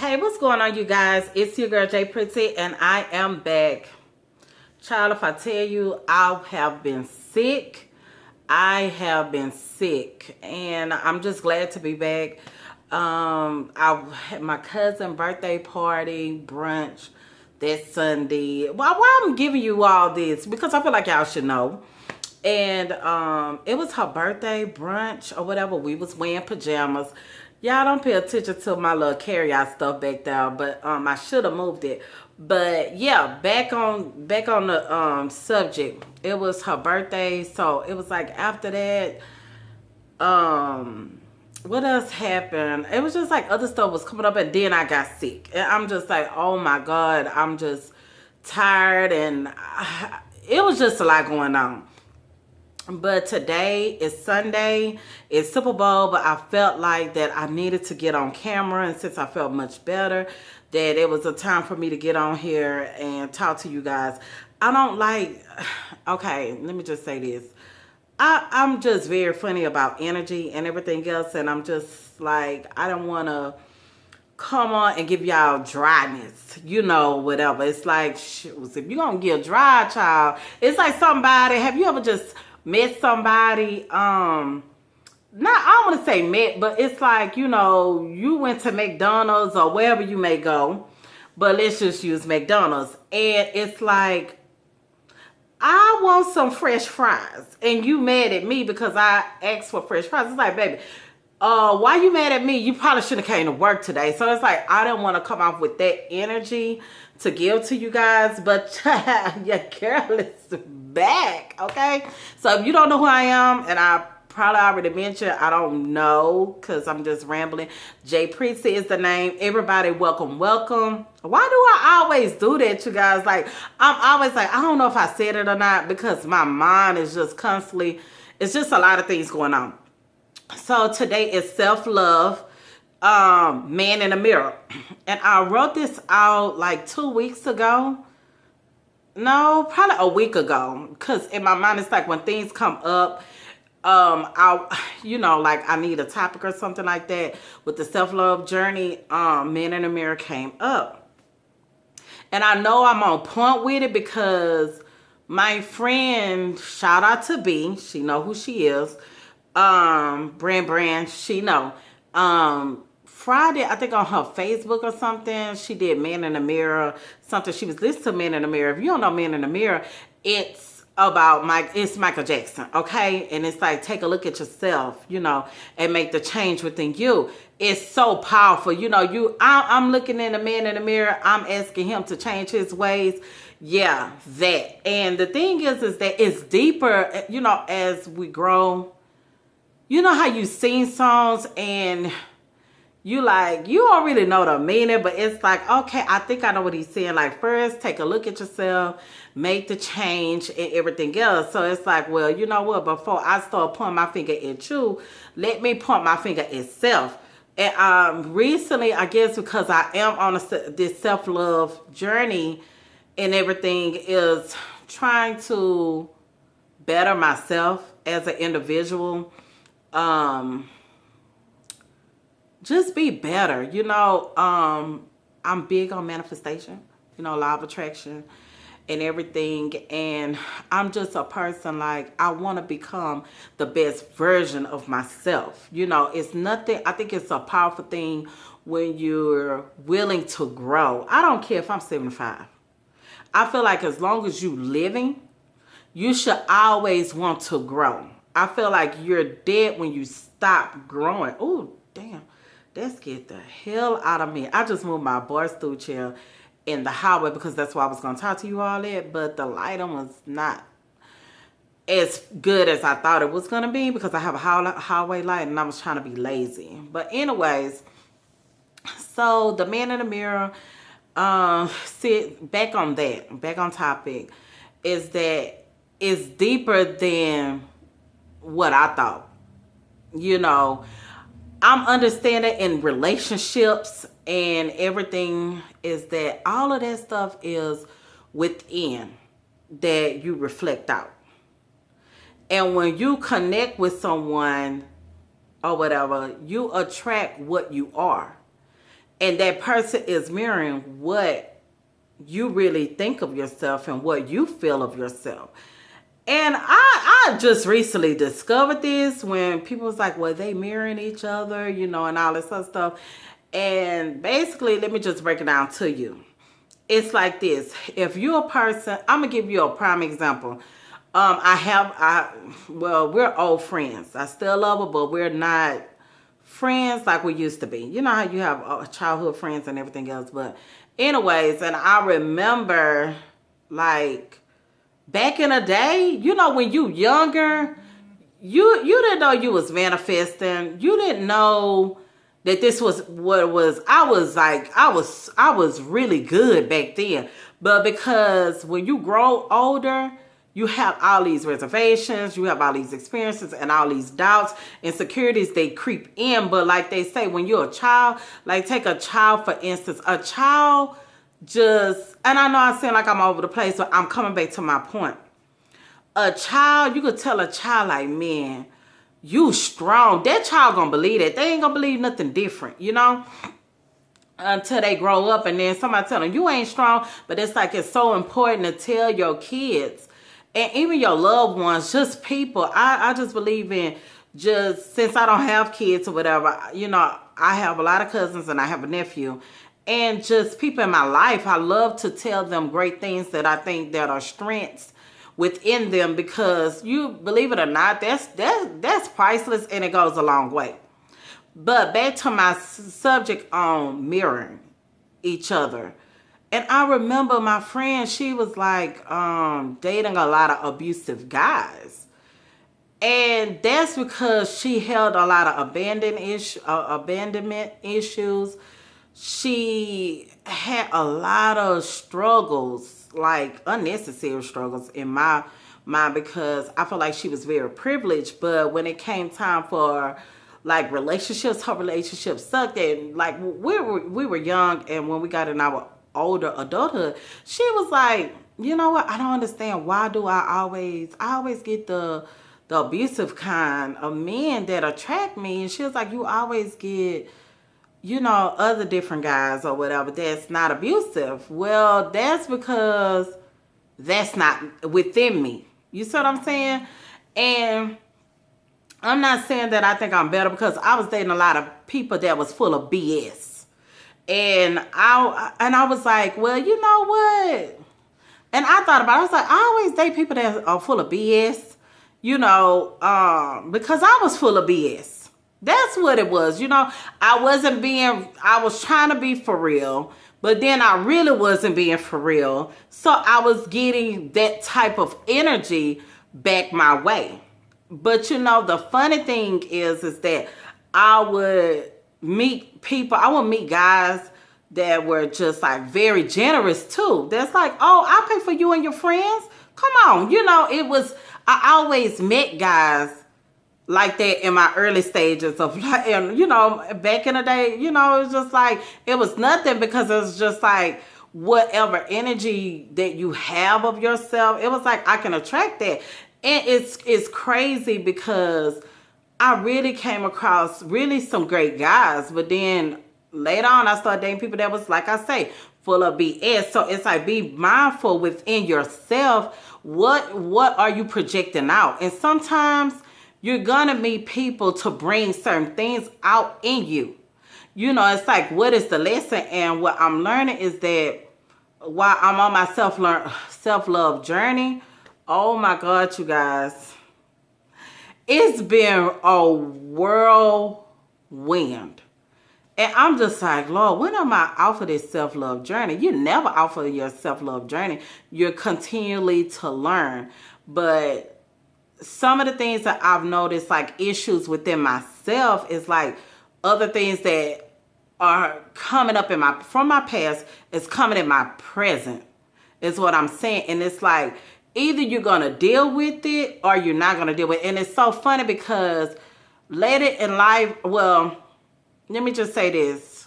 Hey, what's going on, you guys? It's your girl J Pretty, and I am back. Child, if I tell you, I have been sick. I have been sick, and I'm just glad to be back. I had my cousin's birthday party brunch that Sunday. Why I'm giving you all this? Because I feel like y'all should know. And it was her birthday brunch or whatever. We was wearing pajamas. Y'all don't pay attention to my little carry-out stuff back there, but I should have moved it. But yeah, back on the subject. It was her birthday, so it was like after that, what else happened? It was just like other stuff was coming up, and then I got sick. And I'm just like, oh my God, I'm just tired, and it was just a lot going on. But today is Sunday, it's Super Bowl, but I felt like that I needed to get on camera, and since I felt much better, that it was a time for me to get on here and talk to you guys. I don't like, okay, let me just say this. I'm just very funny about energy and everything else, and I'm just like, I don't want to come on and give y'all dryness, whatever. It's like, if you're going to get dry, child, it's like somebody, have you ever just met somebody, not, I don't want to say met, but it's like, you went to McDonald's or wherever you may go, but let's just use McDonald's, and it's like, I want some fresh fries, and you mad at me because I asked for fresh fries. It's like, baby, why you mad at me? You probably shouldn't have came to work today. So it's like, I didn't want to come off with that energy to give to you guys, but your girl is back, okay? So if you don't know who I am, and I probably already mentioned, I don't know, because I'm just rambling. J Pretty is the name. Everybody, welcome. Why do I always do that, you guys? Like, I'm always like, I don't know if I said it or not, because my mind is just constantly, it's just a lot of things going on. So today is self-love, man in the mirror. And I wrote this out like 2 weeks ago. No, probably a week ago. Because in my mind, it's like when things come up, like I need a topic or something like that. With the self-love journey, man in the mirror came up. And I know I'm on point with it because my friend, shout out to B, she know who she is. Brand, she know. Friday, I think on her Facebook or something, she did Man in the Mirror, something. She was listening to Man in the Mirror. If you don't know Man in the Mirror, it's about it's Michael Jackson, okay? And it's like, take a look at yourself, and make the change within you. It's so powerful. I'm looking in the Man in the Mirror. I'm asking him to change his ways. Yeah, that. And the thing is that it's deeper, as we grow. You know how you sing songs and you don't really know the meaning, but it's like, okay, I think I know what he's saying. Like, first, take a look at yourself, make the change and everything else. So it's like, well, you know what? Before I start pointing my finger at you, let me point my finger at self. And recently, I guess because I am on this self-love journey and everything, is trying to better myself as an individual. Just be better. I'm big on manifestation, law of attraction and everything. And I'm just a person, like, I want to become the best version of myself. It's nothing. I think it's a powerful thing when you're willing to grow. I don't care if I'm 75. I feel like as long as you living, you should always want to grow. I feel like you're dead when you stop growing. Oh, damn. That scared the hell out of me. I just moved my bar stool chair in the highway because that's why I was going to talk to you all at. But the lighting was not as good as I thought it was going to be because I have a highway light and I was trying to be lazy. But anyways, so the Man in the Mirror, back on topic, is that it's deeper than what I thought. I'm understanding in relationships and everything is that all of that stuff is within that you reflect out. And when you connect with someone or whatever, you attract what you are. And that person is mirroring what you really think of yourself and what you feel of yourself. And I just recently discovered this when people was like, well, they mirroring each other, you know, and all this other stuff. And basically, let me just break it down to you. It's like this. If you're a person, I'm going to give you a prime example. Well, we're old friends. I still love her, but we're not friends like we used to be. You know how you have childhood friends and everything else. But anyways, and I remember like back in the day, you know, when you younger, you didn't know you was manifesting. You didn't know that this was what it was. I was really good back then. But because when you grow older, you have all these reservations, you have all these experiences and all these doubts, insecurities, they creep in. But like they say, when you're a child, like take a child, for instance, a child just, and I know I seem like I'm all over the place, but I'm coming back to my point. A child, you could tell a child like, man, you strong. That child gonna believe that. They ain't gonna believe nothing different, you know? Until they grow up and then somebody tell them, you ain't strong. But it's like, it's so important to tell your kids and even your loved ones, just people. I just believe in, just since I don't have kids or whatever, you know, I have a lot of cousins and I have a nephew. And just people in my life, I love to tell them great things that I think that are strengths within them, because you believe it or not, that's priceless and it goes a long way. But back to my subject on mirroring each other. And I remember my friend, she was like dating a lot of abusive guys. And that's because she held a lot of abandonment issues. She had a lot of struggles, like unnecessary struggles in my mind, because I feel like she was very privileged. But when it came time for like relationships, her relationship sucked. And like we were young, and when we got in our older adulthood, she was like, you know what, I don't understand, why do I always get the abusive kind of men that attract me? And she was like, you always get, you know, other different guys or whatever that's not abusive. Well, that's because that's not within me. You see what I'm saying? And I'm not saying that I think I'm better, because I was dating a lot of people that was full of BS. And I was like, well, you know what? And I thought about it. I was like, I always date people that are full of BS, you know, because I was full of BS. That's what it was. You know, I was trying to be for real, but then I really wasn't being for real. So I was getting that type of energy back my way. But you know, the funny thing is that I would meet guys that were just like very generous too. That's like, oh, I'll pay for you and your friends. Come on. You know, I always met guys like that in my early stages of life. And, you know, back in the day, you know, it was just like, it was nothing, because it was just like whatever energy that you have of yourself, it was like, I can attract that. And it's crazy, because I really came across really some great guys, but then later on I started dating people that was, like I say, full of BS. So it's like, be mindful within yourself. What are you projecting out? And sometimes you're gonna meet people to bring certain things out in you. You know, it's like, what is the lesson? And what I'm learning is that while I'm on my self-love journey, oh my God, you guys, it's been a whirlwind. And I'm just like, Lord, when am I out for this self-love journey? You're never out for your self-love journey. You're continually to learn. But some of the things that I've noticed, like issues within myself, is like other things that are coming up from my past is coming in my present, is what I'm saying. And it's like, either you're going to deal with it or you're not going to deal with it. And it's so funny, because later in life, well, let me just say this.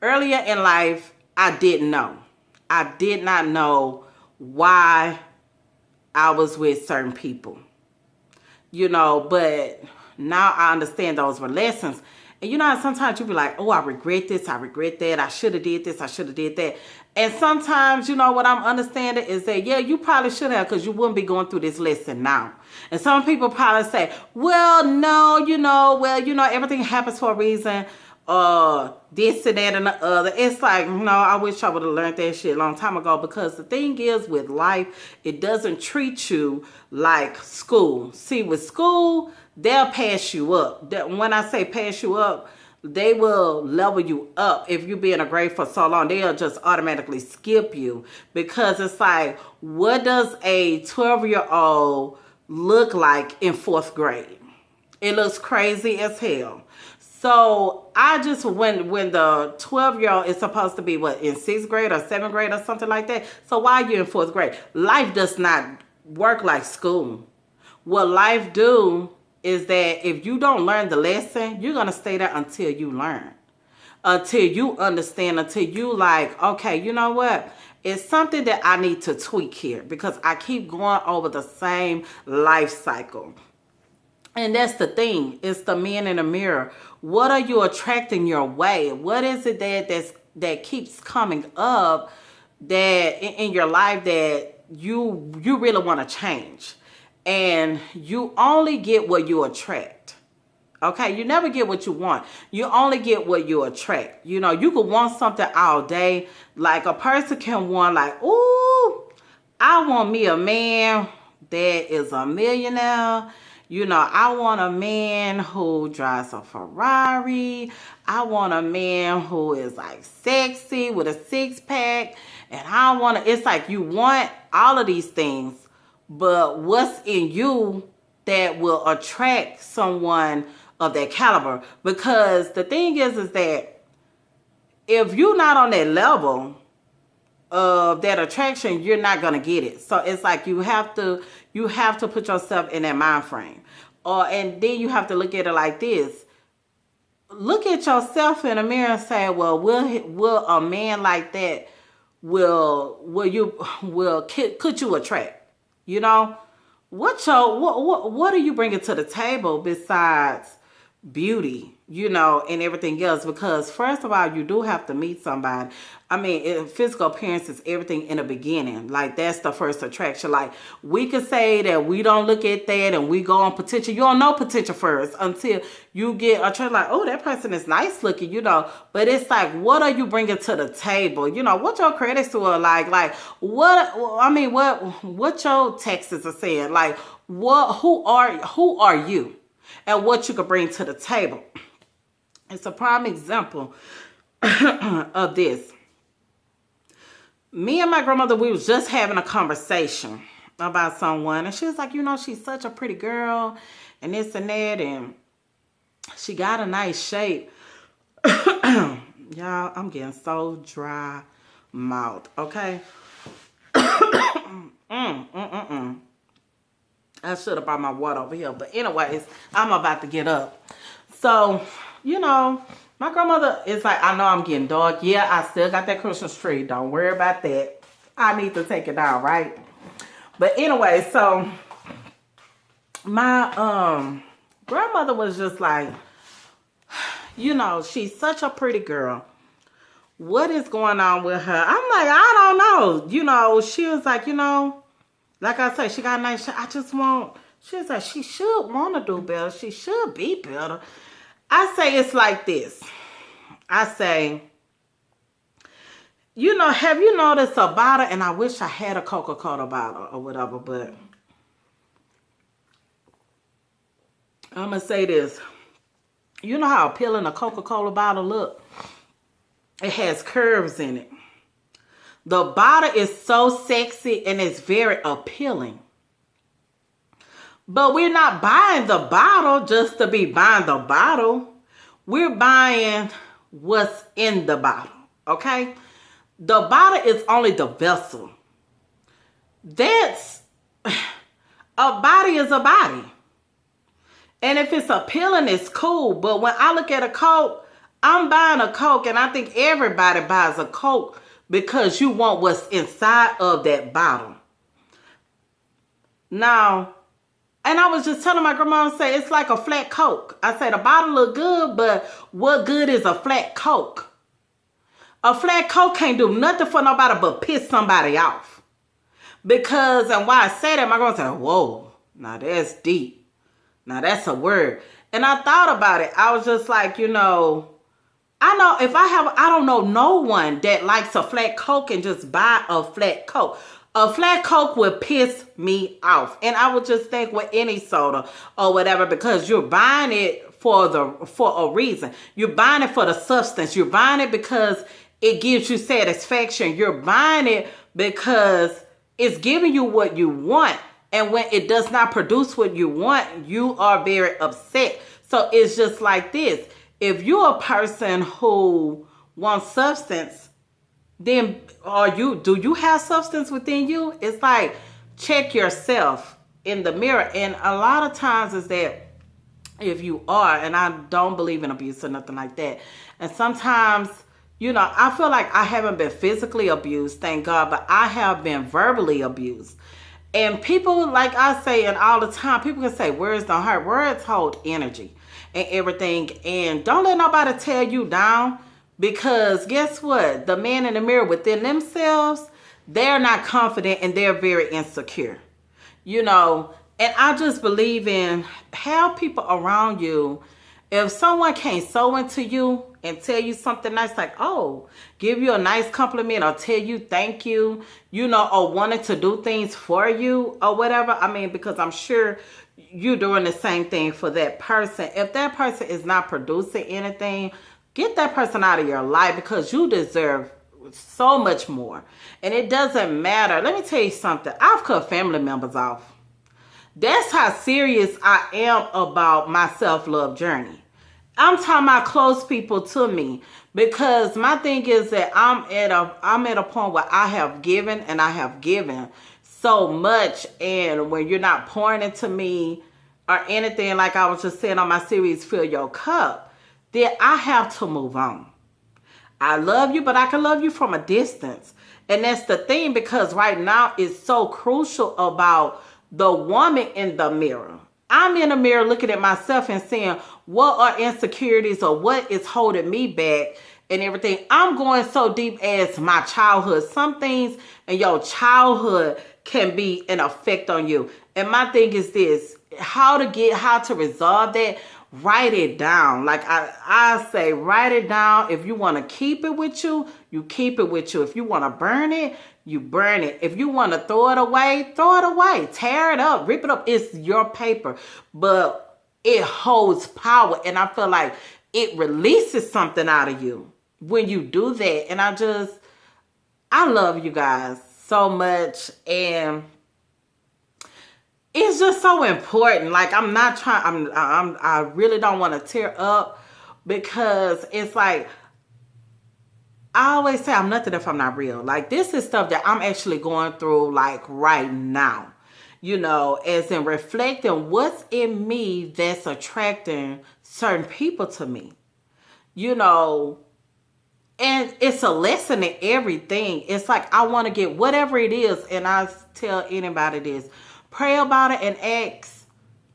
Earlier in life, I didn't know. I did not know why I was with certain people. You know, but now I understand those were lessons. And you know how sometimes you be like, oh, I regret this, I regret that, I should have did this, I should have did that. And sometimes, you know, what I'm understanding is that, yeah, you probably should have, because you wouldn't be going through this lesson now. And some people probably say, well, no, everything happens for a reason. This and that and the other. It's like, no, I wish I would have learned that shit a long time ago, because the thing is with life, it doesn't treat you like school. See, with school, they'll pass you up. When I say pass you up, they will level you up. If you be in a grade for so long, they'll just automatically skip you, because it's like, what does a 12-year-old look like in 4th grade? It looks crazy as hell. So I just, when the 12-year-old is supposed to be what, in 6th grade or 7th grade or something like that. So why are you in 4th grade? Life does not work like school. What life do is that if you don't learn the lesson, you're going to stay there until you learn. Until you understand, until you like, okay, you know what? It's something that I need to tweak here, because I keep going over the same life cycle. And that's the thing. It's the man in the mirror. What are you attracting your way? What is it that keeps coming up that in your life that you really want to change? And you only get what you attract. Okay, you never get what you want. You only get what you attract. You know, you could want something all day. Like a person can want, like, ooh, I want me a man that is a millionaire. You know, I want a man who drives a Ferrari. I want a man who is like sexy with a 6-pack. And I want to, it's like you want all of these things, but what's in you that will attract someone of that caliber? Because the thing is that if you're not on that level of that attraction, you're not gonna get it. So it's like you have to put yourself in that mind frame. And then you have to look at it like this. Look at yourself in the mirror and say, well, will a man like that could you attract? You know, what are you bringing to the table besides beauty, you know, and everything else? Because first of all, you do have to meet somebody. I mean, physical appearance is everything in the beginning. Like, that's the first attraction. Like, we could say that we don't look at that and we go on potential. You don't know potential first until you get attracted. Like, oh, that person is nice looking, you know. But it's like, what are you bringing to the table? You know, what your credit score like? Like, what your taxes are saying? Like, who are you? And what you could bring to the table. It's a prime example of this. Me and my grandmother, we was just having a conversation about someone. And she was like, you know, she's such a pretty girl and this and that. And she got a nice shape. Y'all, I'm getting so dry mouth, okay? I should have brought my water over here. But anyways, I'm about to get up. So, you know, my grandmother is like, I know I'm getting dark. Yeah, I still got that Christmas tree. Don't worry about that. I need to take it down, right? But anyway, so my grandmother was just like, you know, she's such a pretty girl. What is going on with her? I'm like, I don't know. You know, she was like, you know, like I said, she got a nice, she was like, she should want to do better. She should be better. I say it's like this. I say, you know, have you noticed a bottle? And I wish I had a Coca-Cola bottle or whatever, but I'm going to say this. You know how appealing a Coca-Cola bottle look? It has curves in it. The bottle is so sexy and it's very appealing. But we're not buying the bottle just to be buying the bottle. We're buying what's in the bottle, okay? The bottle is only the vessel. That's, a body is a body. And if it's appealing, it's cool. But when I look at a Coke, I'm buying a Coke, and I think everybody buys a Coke because you want what's inside of that bottle. Now, And I was just telling my grandma, I say, it's like a flat Coke. I say, the bottle look good, but what good is a flat Coke? A flat Coke can't do nothing for nobody but piss somebody off. Because, and why I say that, my grandma said, whoa, now that's deep. Now that's a word. And I thought about it. I was just like, I know if I don't know no one that likes a flat Coke and just buy a flat Coke. A flat Coke would piss me off. And I would just think with any soda or whatever, because you're buying it for a reason. You're buying it for the substance. You're buying it because it gives you satisfaction. You're buying it because it's giving you what you want. And when it does not produce what you want, you are very upset. So it's just like this. If you're a person who wants substance, then do you have substance within you? It's like, check yourself in the mirror. And a lot of times is that if you are, and I don't believe in abuse or nothing like that. And sometimes, I feel like I haven't been physically abused, thank God, but I have been verbally abused. And people, like I say, and all the time, people can say words don't hurt. Words hold energy and everything. And don't let nobody tear you down. Because guess what? The man in the mirror within themselves, they're not confident and they're very insecure. And I just believe in have people around you. If someone can't sew into you and tell you something nice, like, oh, give you a nice compliment or tell you thank you, or wanted to do things for you or whatever. I mean, because I'm sure you're doing the same thing for that person. If that person is not producing anything, get that person out of your life, because you deserve so much more. And it doesn't matter. Let me tell you something. I've cut family members off. That's how serious I am about my self-love journey. I'm talking about close people to me, because my thing is that I'm at a point where I have given and I have given so much. And when you're not pouring into me or anything, like I was just saying on my series, Fill Your Cup, then I have to move on. I love you, but I can love you from a distance. And that's the thing, because right now it's so crucial about the woman in the mirror. I'm in the mirror looking at myself and saying, what are insecurities or what is holding me back and everything. I'm going so deep as my childhood. Some things in your childhood can be an effect on you. And my thing is this, how to resolve that. Write it down. Like I say, write it down. If you want to keep it with you, you keep it with you. If you want to burn it, you burn it. If you want to throw it away, throw it away. Tear it up, rip it up. It's your paper, but it holds power. And I feel like it releases something out of you when you do that. And I love you guys so much. And it's just so important. Like, I'm not trying, I really don't want to tear up, because it's like, I always say I'm nothing if I'm not real. Like, this is stuff that I'm actually going through, like, right now. As in reflecting what's in me that's attracting certain people to me. And it's a lesson in everything. It's like, I want to get whatever it is, and I tell anybody this. Pray about it and ask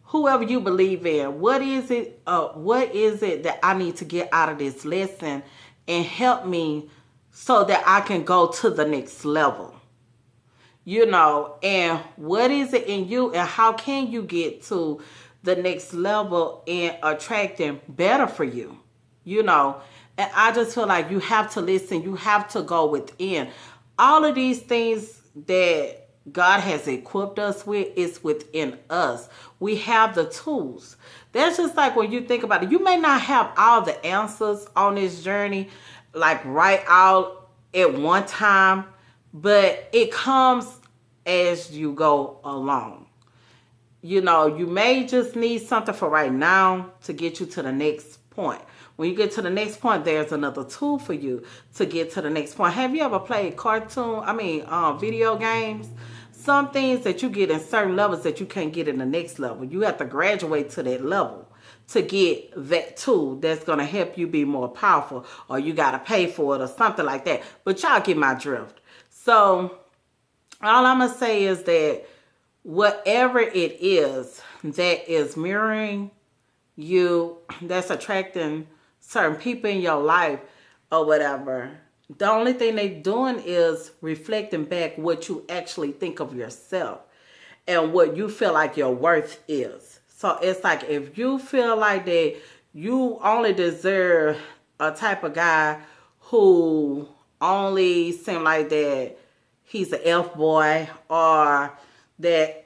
whoever you believe in, what is it that I need to get out of this lesson and help me so that I can go to the next level. And what is it in you, and how can you get to the next level in attracting better for you? And I just feel like you have to listen. You have to go within. All of these things that God has equipped us with is within us. We have the tools. That's just like when you think about it. You may not have all the answers on this journey, like right out at one time, but it comes as you go along. You may just need something for right now to get you to the next point. When you get to the next point, there's another tool for you to get to the next point. Have you ever played video games? Some things that you get in certain levels that you can't get in the next level. You have to graduate to that level to get that tool that's going to help you be more powerful, or you got to pay for it or something like that. But y'all get my drift. So all I'm going to say is that whatever it is that is mirroring you, that's attracting certain people in your life or whatever, the only thing they doing is reflecting back what you actually think of yourself and what you feel like your worth is. So it's like if you feel like that you only deserve a type of guy who only seem like that he's an F boy, or that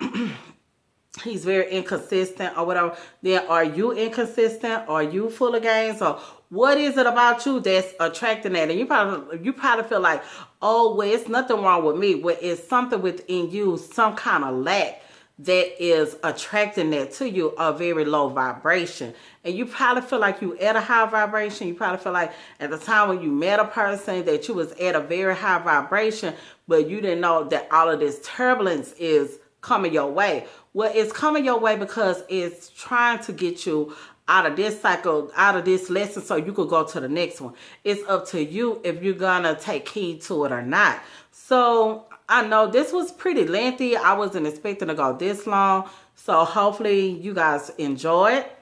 he's very inconsistent or whatever, then are you inconsistent? Are you full of games? Or what is it about you that's attracting that? And you probably feel like, oh, well, it's nothing wrong with me. Well, it's something within you, some kind of lack that is attracting that to you, a very low vibration. And you probably feel like you at a high vibration. You probably feel like at the time when you met a person that you was at a very high vibration, but you didn't know that all of this turbulence is coming your way. Well, it's coming your way because it's trying to get you out of this cycle, out of this lesson, so you could go to the next one. It's up to you if you're gonna take heed to it or not. So I know this was pretty lengthy. I wasn't expecting to go this long. So hopefully you guys enjoy it.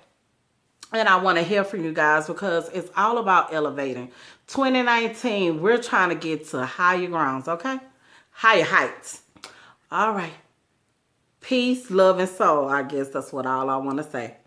And I want to hear from you guys because it's all about elevating. 2019, we're trying to get to higher grounds, okay? Higher heights. All right. Peace, love, and soul. I guess that's what all I want to say.